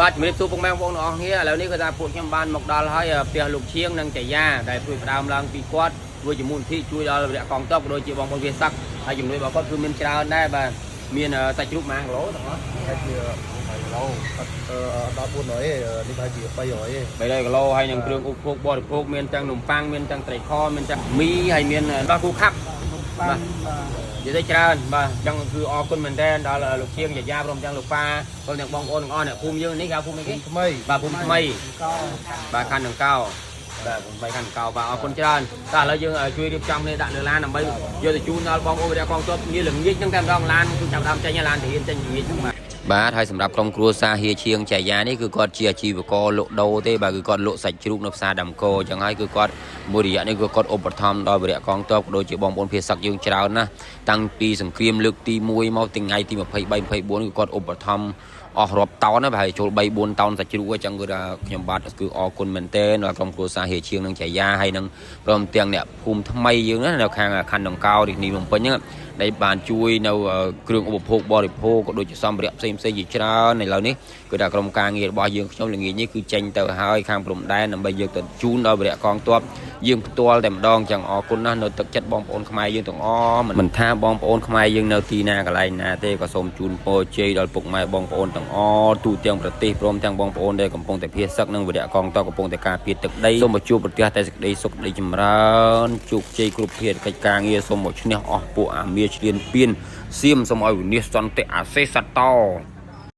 បាទជំរាបសួរពុកម៉ែបងប្អូនទាំងអស់គ្នាឥឡូវនេះគឺថាពួកខ្ញុំបានមកដល់ហើយផ្ទះលោកឈៀងនិងចយាដែលជួយផ្ដើមឡើងពីគាត់ជួយជាមូលនិធិជួយដល់រយៈកងទ័ពក៏ដូចជាបងប្អូនវាស័ក្តិហើយជំនួយរបស់គាត់គឺមានច្រើនដែរបាទមានសាច់ជ្រូកម៉ាគីឡូទាំងអស់ហើយជា2គីឡូដល់400នេះហើយជា300គីឡូហើយនឹងគ្រឿងឧបភោគបរិភោគមានទាំងនំប៉័ងមានទាំងត្រីខមានទាំងមីហើយមានដល់គូខាប់បាទនិយាយទៅច្រើនបាទអញ្ចឹងគឺអរគុណមែនទែនដល់លោកឈៀងចយាព្រមទាំងលោកប៉ាព្រមទាំងបងប្អូនទាំងអស់អ្នកភូមិយើងនេះគេភូមិអីគេថ្មីបាទភូមិថ្មីបាទខណ្ឌដង្កោបាទភូមិថ្មីខណ្ឌដង្កោបាទអរគុណច្រើនតែឥឡូវយើងជួយរៀបចំគ្នាដាក់លើឡានដើម្បីយកទៅជូនដល់បងប្អូនវិទ្យាកងទ័ពងារល្ងាចហ្នឹងតែម្ដងឡានគឺចាប់ដើមចេញឡានទាហានចេញល្ងាចហ្នឹងបាទហើយសម្រាប់ក្រុមគ្រួសារហៀឈៀងចយានេះគឺគាត់ជាអាជីវករលក់ដូរទេបាទគឺគាត់លក់សាច់ជ្រូកនៅផ្សារដាំកោអញ្ចឹងហើយគឺគាត់មួយរយៈនេះគឺគាត់ឧបត្ថម្ភដល់វិរៈកងទ័ពក៏ដូចជាបងប្អូនភាសាយើងច្រើនណាស់តាំងពីសង្គ្រាមលើកទី1មកថ្ងៃទី23 24គឺគាត់ឧបត្ថម្ភអស់រាប់តោនណាប្រហែលចូល3 4តោនសាច់ជ្រូកអញ្ចឹងគឺថាខ្ញុំបាទគឺអរគុណមែនទែនដល់ក្រុមគ្រួសារហៀឈៀងនិងចយាហើយនឹងព្រមទាំងអ្នកភូមិថ្មីយើងណានៅខាងខណ្ឌដង្កោរាជធានីភ្នំពេញហ្នឹងដែលបានជួយនៅគ្រឿងឧបភោគបរិភោគក៏ដូចជាសម្ភារៈផ្សេងជាច្រើនឥឡូវនេះគឺថាក្រុមការងាររបស់យើងខ្ញុំល្ងាចនេះគឺចេញទៅហើយខាងព្រំដែនដើម្បីយកទៅជូនដល់វិរៈកងទ័ពយើងផ្ទាល់តែម្ដងចឹងអរគុណណាស់នៅទឹកចិត្តបងប្អូនខ្មែរយើងទាំងអស់មិនថាបងប្អូនខ្មែរយើងនៅទីណាកន្លែងណាទេក៏សូមជូនពរជ័យដល់ពុកម៉ែបងប្អូនទាំងអស់ទូទាំងប្រទេសព្រមទាំងបងប្អូនដែលកំពុងតែភៀសសឹកនិងវិរៈកងទ័ពកំពុងតែការពារទឹកដីសូមជួបប្រទះតែសេចក្តីសុខដីចម្រើនជោគជ័យគ្រប់ភារកិច្ចការងារសូមមកឈ្នះអស់ពួកអាមាឈ្លានពានសៀមសូមឲ្យវិនិច្ឆ័យសន្តិអាសេសតោ